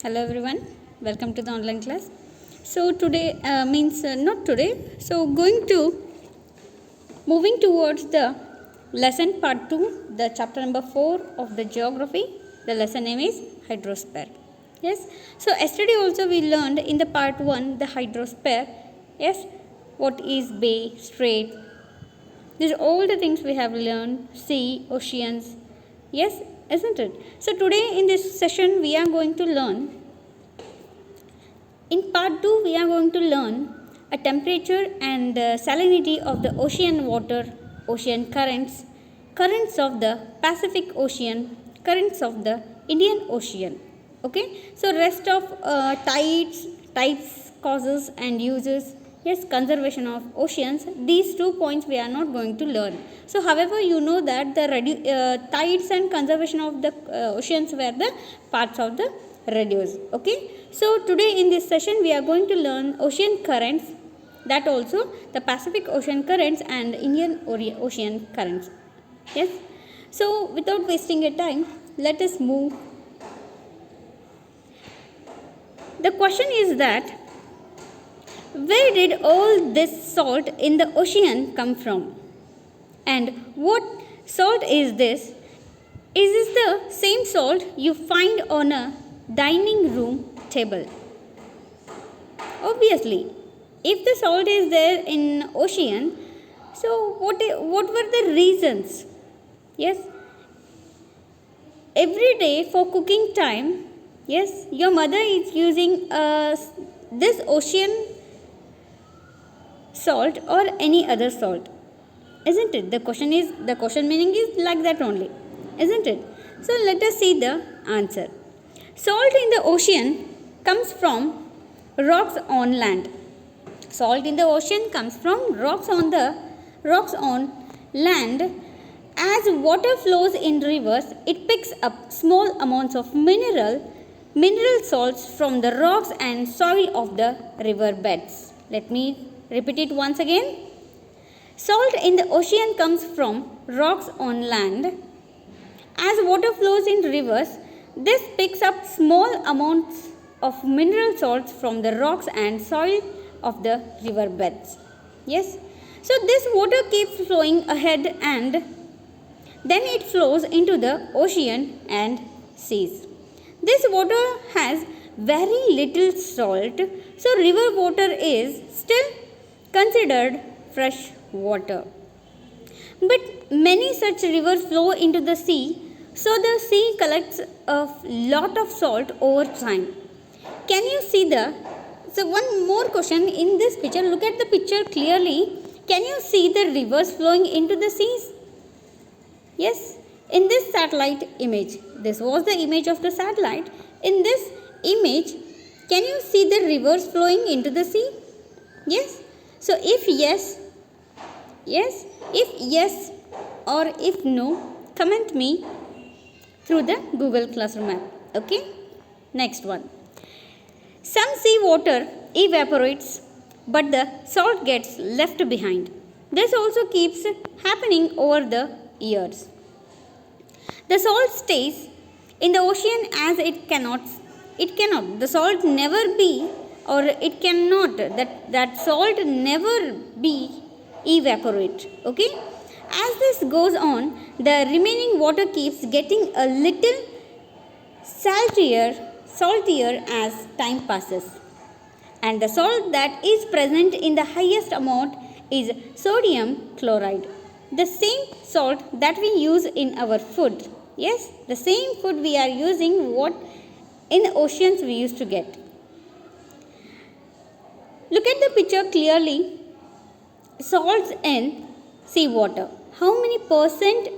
Hello everyone, welcome to the online class. So today not today. So moving towards the lesson part 2, the chapter number 4 of the geography. The lesson name is hydrosphere. Yes. So yesterday also we learned in the part 1 the hydrosphere. Yes. What is bay, strait? These are all the things we have learned. Sea, oceans. Yes, isn't it? So today in this session we are going to learn. In part 2 we are going to learn a temperature and salinity of the ocean water, ocean currents, currents of the Pacific Ocean, currents of the Indian Ocean. Okay, so rest of tides, types, causes and uses, yes, conservation of oceans, these 2 points we are not going to learn. So however, you know that the tides and conservation of the oceans were the parts of the reduce. Okay, so today in this session we are going to learn ocean currents, that also the Pacific Ocean currents and Indian Ocean currents. Yes, so without wasting a time, let us move. The question is that where did all this salt in the ocean come from? And what salt is this? Is this the same salt you find on a dining room table? Obviously, if the salt is there in ocean, so what were the reasons? Yes, every day for cooking time, yes, your mother is using this ocean salt or any other salt, isn't it? The question meaning is like that only, isn't it? So let us see the answer. Salt in the ocean comes from rocks on land. Salt in the ocean comes from rocks on land. As water flows in rivers, it picks up small amounts of mineral salts from the rocks and soil of the river beds. Let me repeat it once again. Salt in the ocean comes from rocks on land. As water flows in rivers, this picks up small amounts of mineral salts from the rocks and soil of the river beds. Yes. So this water keeps flowing ahead and then it flows into the ocean and seas. This water has very little salt, so river water is still considered fresh water. But many such rivers flow into the sea, so the sea collects a lot of salt over time. Can you see so one more question in this picture, look at the picture clearly. Can you see the rivers flowing into the seas? Yes, in this satellite image, this was the image of the satellite. In this image, can you see the rivers flowing into the sea? Yes. So if yes, if yes or if no, comment me through the Google Classroom app. Okay. Next one. Some sea water evaporates, but the salt gets left behind. This also keeps happening over the years. The salt stays in the ocean as it cannot. The salt never be, or it cannot, that salt never be evaporate. Okay. As this goes on, the remaining water keeps getting a little saltier as time passes. And the salt that is present in the highest amount is sodium chloride. The same salt that we use in our food. Yes, the same food we are using, what in the oceans we used to get. Look at the picture clearly. Salts in seawater. How many percent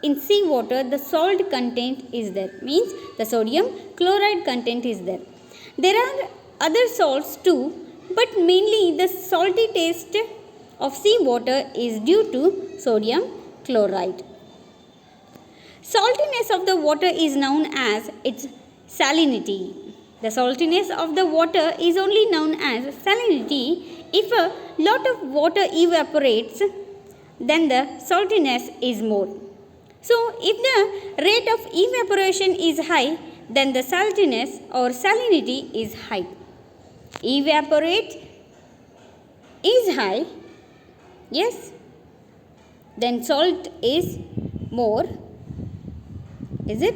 in seawater the salt content is there? Means the sodium chloride content is there. There are other salts too, but mainly the salty taste of seawater is due to sodium chloride. Saltiness of the water is known as its salinity. The saltiness of the water is only known as salinity. If a lot of water evaporates, then the saltiness is more. So, if the rate of evaporation is high, then the saltiness or salinity is high. Evaporate is high, yes, then salt is more, is it?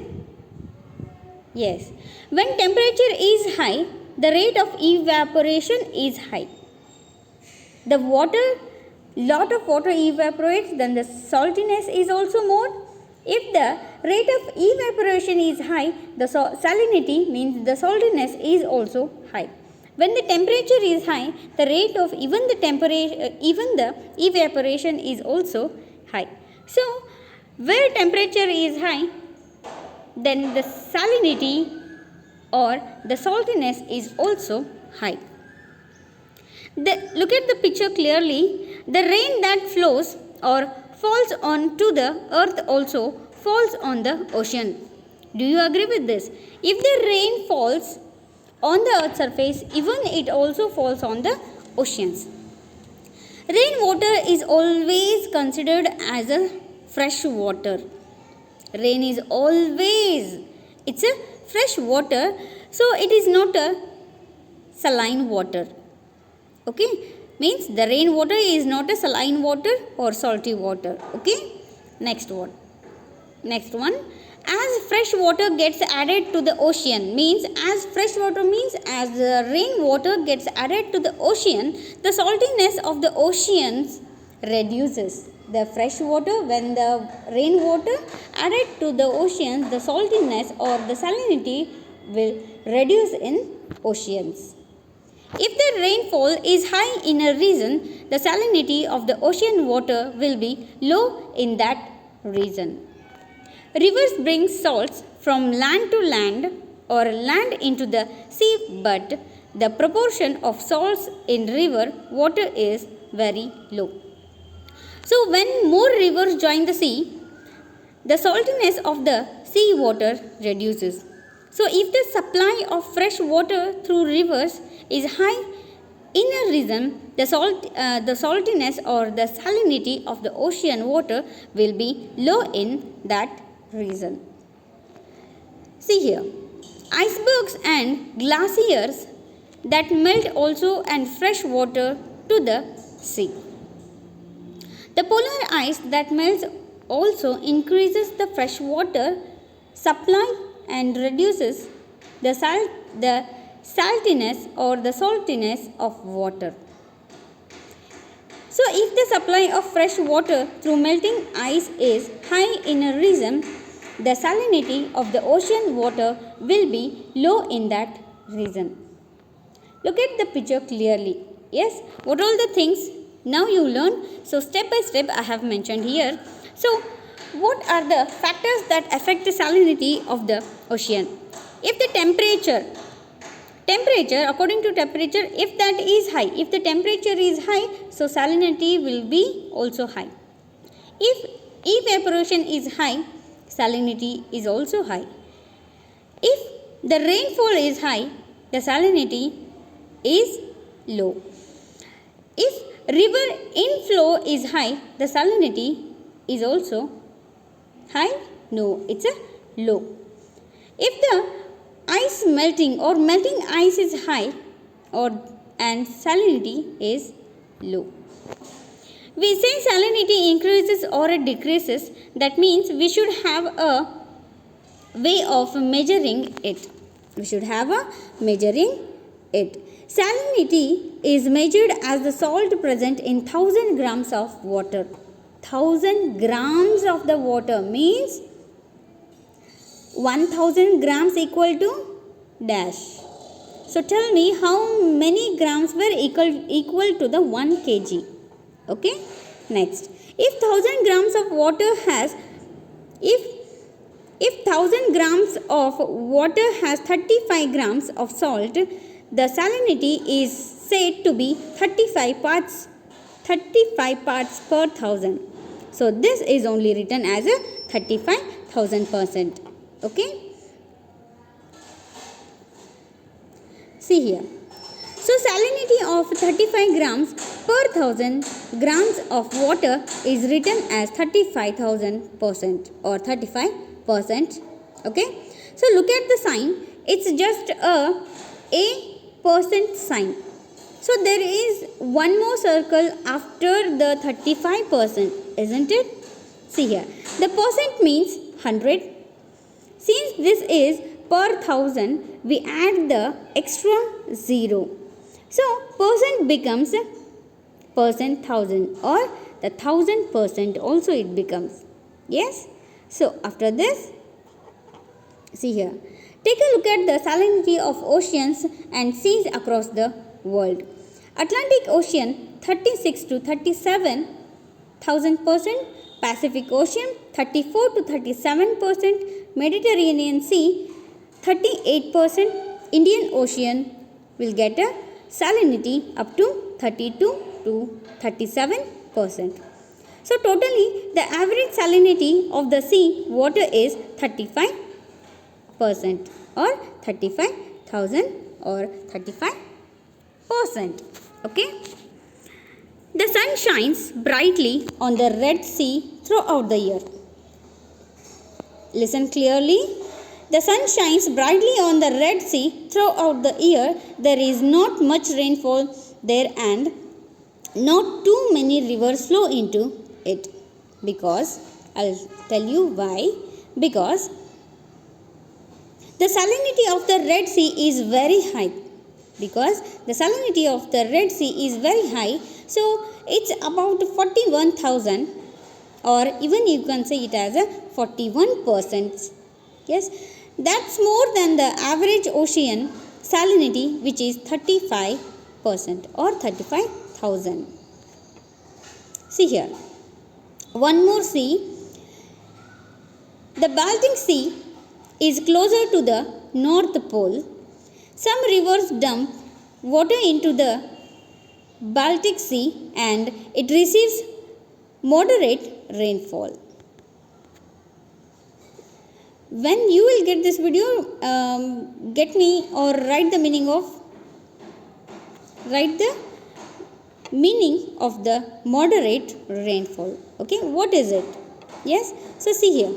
Yes. When temperature is high, the rate of evaporation is high. The lot of water evaporates, then the saltiness is also more. If the rate of evaporation is high, the salinity means the saltiness is also high. When the temperature is high, the rate of even the evaporation is also high. So, where temperature is high, then the salinity or the saltiness is also high. Look at the picture clearly. The rain that flows or falls onto the earth also falls on the ocean. Do you agree with this? If the rain falls on the earth's surface, even it also falls on the oceans. Rainwater is always considered as a fresh water. Rain is always, it's a fresh water, so it is not a saline water. Okay, means the rainwater is not a saline water or salty water. Okay, next one. As fresh water gets added to the ocean, means as fresh water means as the rainwater gets added to the ocean, the saltiness of the oceans reduces. The fresh water, when the rainwater added to the oceans, the saltiness or the salinity will reduce in oceans. If the rainfall is high in a region, the salinity of the ocean water will be low in that region. Rivers bring salts from land to land or land into the sea, but the proportion of salts in river water is very low. So, when more rivers join the sea, the saltiness of the sea water reduces. So, if the supply of fresh water through rivers is high in a region, the saltiness or the salinity of the ocean water will be low in that region. See here, icebergs and glaciers that melt also and fresh water to the sea. The polar ice that melts also increases the fresh water supply and reduces the saltiness or the saltiness of water. So, if the supply of fresh water through melting ice is high in a region, the salinity of the ocean water will be low in that region. Look at the picture clearly. Yes, what all the things now you learn. So, step by step I have mentioned here. So, what are the factors that affect the salinity of the ocean? If the temperature, according to temperature, if that is high, if the temperature is high, so salinity will be also high. If evaporation is high, salinity is also high. If the rainfall is high, the salinity is low. If river inflow is high, the salinity is also high? No, it's a low. If the ice melting or melting ice is high and salinity is low. We say salinity increases or it decreases. That means we should have a way of measuring it. Salinity is measured as the salt present in 1000 grams of water. 1000 grams of the water means 1000 grams equal to dash. So tell me how many grams were equal to the 1 kg. Okay. Next, if 1000 grams of water has, if 1000 grams of water has 35 grams of salt, the salinity is said to be 35 parts per 1000. So this is only written as a 35,000%. Okay. See here. So salinity of 35 grams per 1000 grams of water is written as 35,000% or 35%. Okay. So look at the sign. It's just a percent sign. So there is one more circle after the 35%, isn't it? See here. The percent means 100. Since this is per 1000, we add the extra 0. So percent becomes percent 1000 or the 1000% also it becomes. Yes? So after this, see here. Take a look at the salinity of oceans and seas across the world. Atlantic Ocean 36 to 37,000%, Pacific Ocean 34 to 37%, Mediterranean Sea 38%, Indian Ocean will get a salinity up to 32 to 37%. So totally the average salinity of the sea water is 35% or 35,000 or 35%. Okay. The sun shines brightly on the Red Sea throughout the year. Listen clearly. The sun shines brightly on the Red Sea throughout the year. There is not much rainfall there and not too many rivers flow into it. Because, I'll tell you why. Because the salinity of the Red Sea is very high. Because the salinity of the Red Sea is very high. So, it's about 41,000 or even you can say it as a 41%. Yes, that's more than the average ocean salinity which is 35% or 35,000. See here, one more sea. The Baltic Sea is closer to the North Pole. Some rivers dump water into the Baltic Sea and it receives moderate rainfall. When you will get this video, get me or write the meaning of the moderate rainfall. Okay, what is it? Yes, so see here.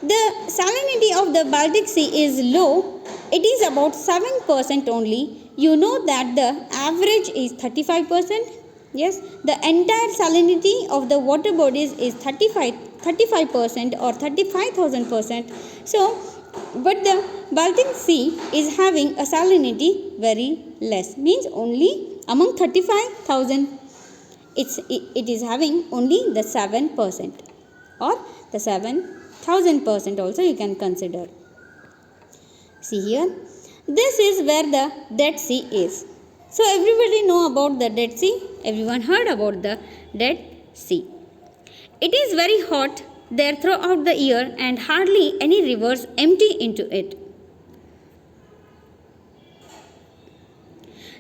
The salinity of the Baltic Sea is low. It is about 7% only. You know that the average is 35%. Yes, the entire salinity of the water bodies is 35% or 35,000%. So, but the Baltic Sea is having a salinity very less. Means only among 35,000, it is having only the 7% or the 7,000% also you can consider. See here, this is where the Dead Sea is. So everybody know about the Dead Sea. Everyone heard about the Dead Sea. It is very hot there throughout the year and hardly any rivers empty into it.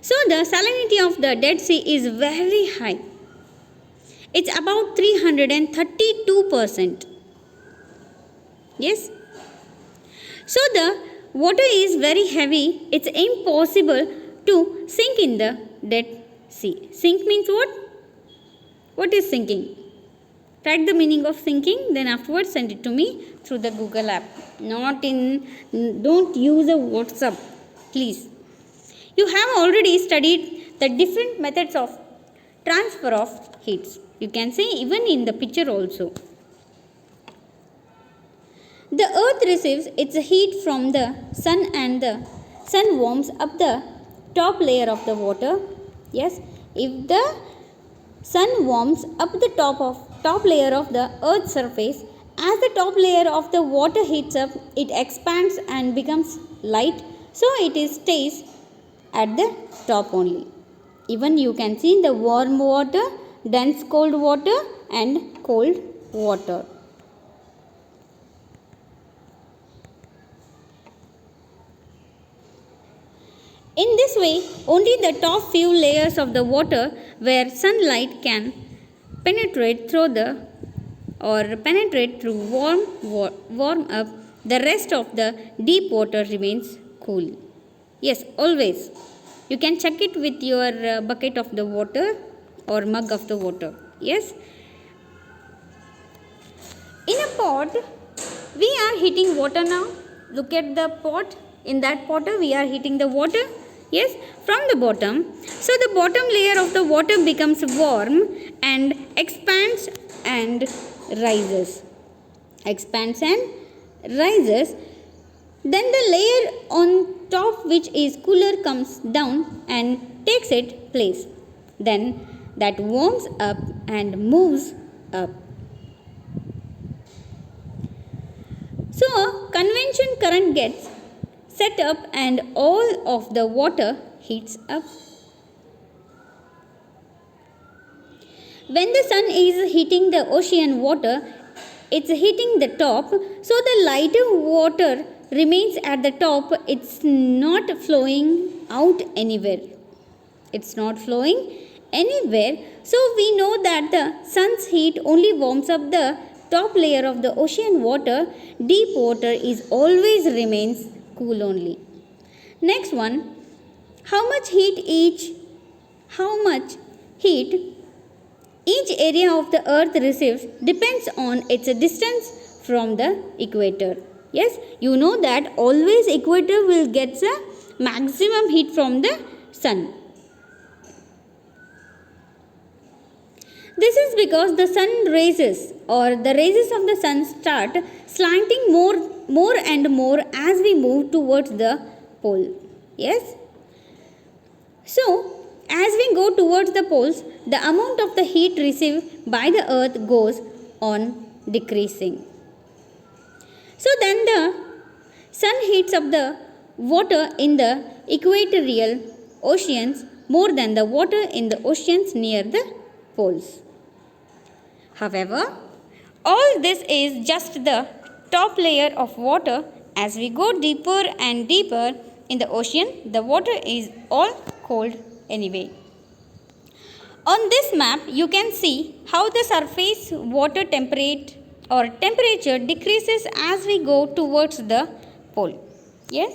So the salinity of the Dead Sea is very high. It's about 332%. Yes. So the water is very heavy. It's impossible to sink in the Dead Sea. Sink means what? What is sinking? Write the meaning of sinking, then afterwards send it to me through the Google app. Don't use a WhatsApp, please. You have already studied the different methods of transfer of heats. You can say even in the picture also. The earth receives its heat from the sun and the sun warms up the top layer of the water. Yes, if the sun warms up the top layer of the earth's surface, as the top layer of the water heats up, it expands and becomes light. So it stays at the top only. Even you can see the warm water, dense cold water and cold water. In this way, only the top few layers of the water where sunlight can penetrate through warm up, the rest of the deep water remains cool. Yes, always. You can check it with your bucket of the water or mug of the water. Yes. In a pot, we are heating water now. look at the pot. In that pot we are heating the water. Yes, from the bottom. So the bottom layer of the water becomes warm and expands and rises. Expands and rises. Then the layer on top, which is cooler, comes down and takes its place. Then that warms up and moves up. So a convection current gets set up and all of the water heats up. When the sun is heating the ocean water, it's heating the top, so the lighter water remains at the top. It's not flowing out anywhere. It's not flowing anywhere. So we know that the sun's heat only warms up the top layer of the ocean water. Deep water is always remains cool only. Next one, how much heat each area of the earth receives depends on its distance from the equator. Yes, you know that always equator will get the maximum heat from the sun. This is because the sun raises or the rays of the sun start slanting more and more as we move towards the pole. Yes. So, as we go towards the poles, the amount of the heat received by the earth goes on decreasing. So then the sun heats up the water in the equatorial oceans more than the water in the oceans near the poles. However, all this is just the top layer of water. As we go deeper and deeper in the ocean, the water is all cold anyway. On this map, you can see how the surface water temperature decreases as we go towards the pole. Yes?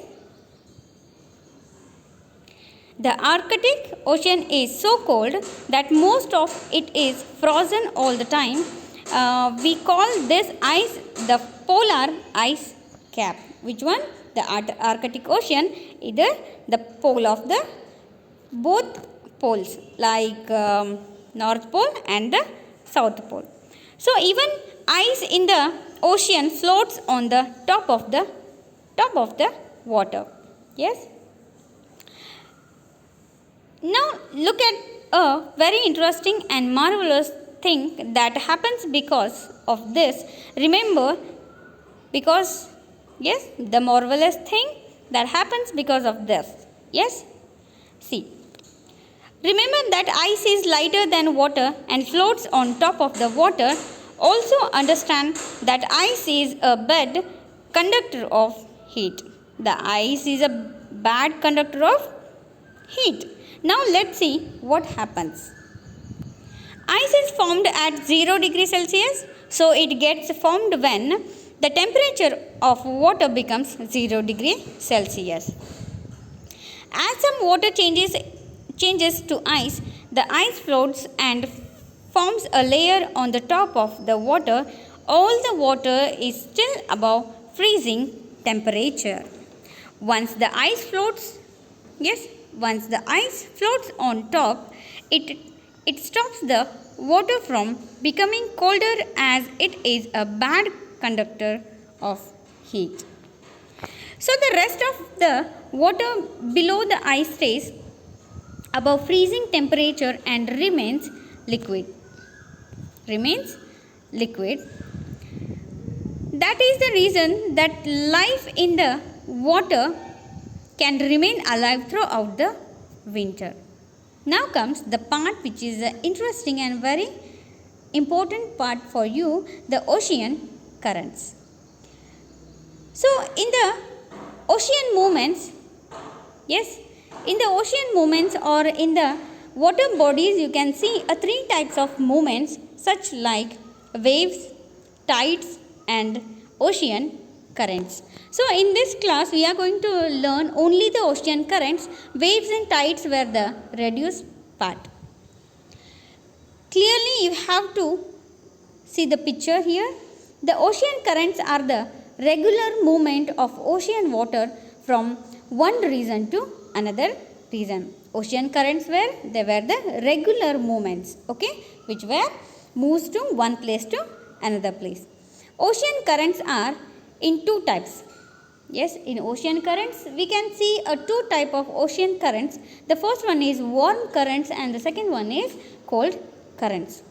The Arctic Ocean is so cold that most of it is frozen all the time. We call this ice the polar ice cap. Which one? The Arctic Ocean, either the pole of the both poles like North Pole and the South Pole. So even ice in the ocean floats on the top of the water. Yes. Now look at a very interesting and marvelous thing that happens because of this. Remember, because yes, the marvelous thing that happens because of this. Yes. See. Remember that ice is lighter than water and floats on top of the water. Also understand that ice is a bad conductor of heat. The ice is a bad conductor of heat. Now let's see what happens. Ice is formed at 0 degrees Celsius. So it gets formed when the temperature of water becomes 0 degree Celsius. As some water changes to ice, the ice floats and forms a layer on the top of the water. All the water is still above freezing temperature. Once the ice floats on top, it stops the water from becoming colder as it is a bad conductor of heat. So the rest of the water below the ice stays above freezing temperature and remains liquid. That is the reason that life in the water can remain alive throughout the winter. Now comes the part which is interesting and very important part for you, the ocean currents. So in the ocean movements, or in the water bodies, you can see 3 types of movements such like waves, tides and ocean currents. So in this class we are going to learn only the ocean currents. Waves and tides were the reduced part. Clearly you have to see the picture here. The ocean currents are the regular movement of ocean water from one region to another region. Ocean currents they were the regular movements, okay, which were moves to one place to another place. Ocean currents are in two types. Yes, in ocean currents we can see two type of ocean currents. The first one is warm currents and the second one is cold currents.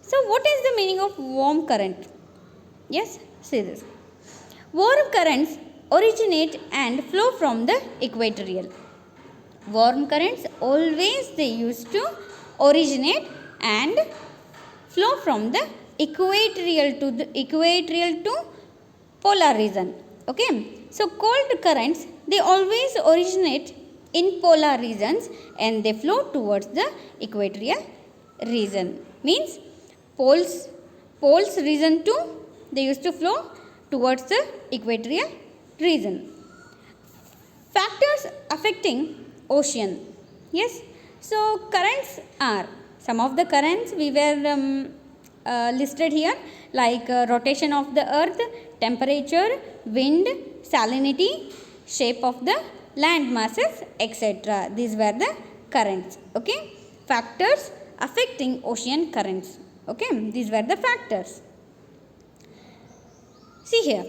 So what is the meaning of warm current? Yes, see this. Warm currents originate and flow from the equatorial. Warm currents always they used to originate and flow from the equatorial to polar region. Okay, so cold currents they always originate in polar regions and they flow towards the equatorial region. Means poles region too they used to flow towards the equatorial region. Factors affecting ocean. Yes, so currents are some of the currents we were listed here, like rotation of the earth, temperature, wind, salinity, shape of the land masses, etc. These were the currents. Okay, factors affecting ocean currents. Okay, these were the factors. See here,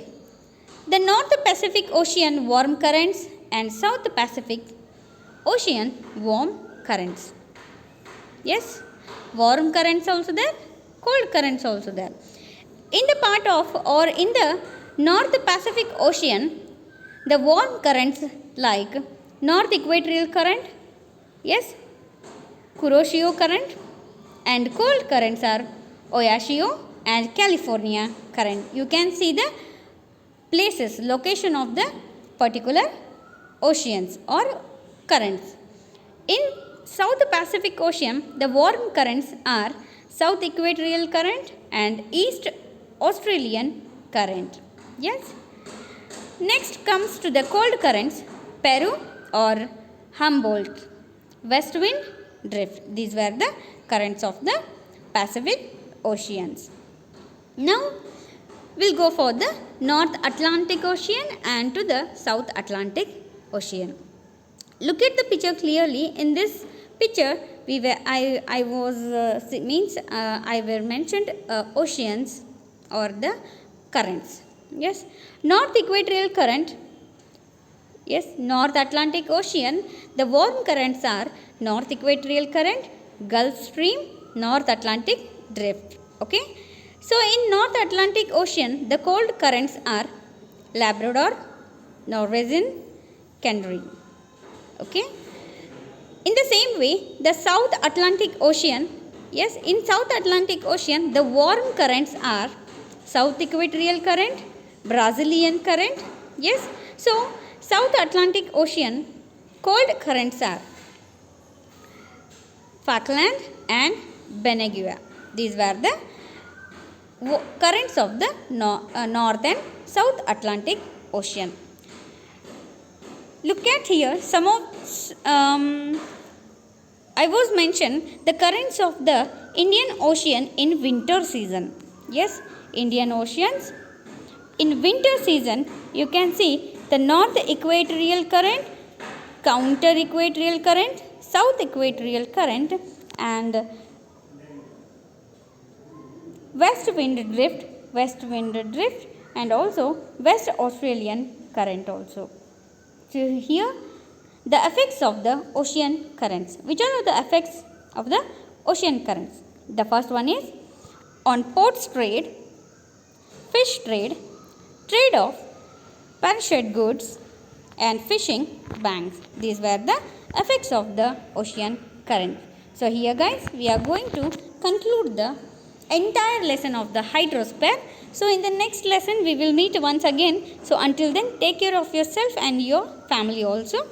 the North Pacific Ocean warm currents and South Pacific Ocean warm currents. Yes, warm currents also there, cold currents also there. In the part of or in the North Pacific Ocean, the warm currents like North Equatorial Current, yes, Kuroshio Current, and cold currents are Oyashi and California Current. You can see the places, location of the particular oceans or currents. In South Pacific Ocean, the warm currents are South Equatorial Current and East Australian Current. Yes. Next comes to the cold currents, Peru or Humboldt, west wind drift. These were the currents of the Pacific Oceans. Now we'll go for the North Atlantic Ocean and to the South Atlantic Ocean. Look at the picture clearly. In this picture, I were mentioned oceans or the currents. Yes, North Equatorial Current. Yes, North Atlantic Ocean. The warm currents are North Equatorial Current, Gulf Stream, North Atlantic Drift. Okay. So in North Atlantic Ocean, the cold currents are Labrador, Norwegian, Canary. Okay. In the same way, the South Atlantic Ocean, yes, in South Atlantic Ocean, the warm currents are South Equatorial Current, Brazilian Current. Yes, so South Atlantic Ocean cold currents are Falkland and Benagua. These were the currents of the North and South Atlantic Ocean. Look at here, some of I was mentioned the currents of the Indian Ocean in winter season. Yes, Indian Oceans in winter season, you can see the North Equatorial Current, Counter Equatorial Current, South Equatorial Current and West Wind Drift and also West Australian Current also. So here the effects of the ocean currents. Which are the effects of the ocean currents? The first one is on ports trade, fish trade, trade of perished goods and fishing banks. These were the effects of the ocean current. So here guys, we are going to conclude the entire lesson of the hydrosphere. So in the next lesson we will meet once again. So until then, take care of yourself and your family also.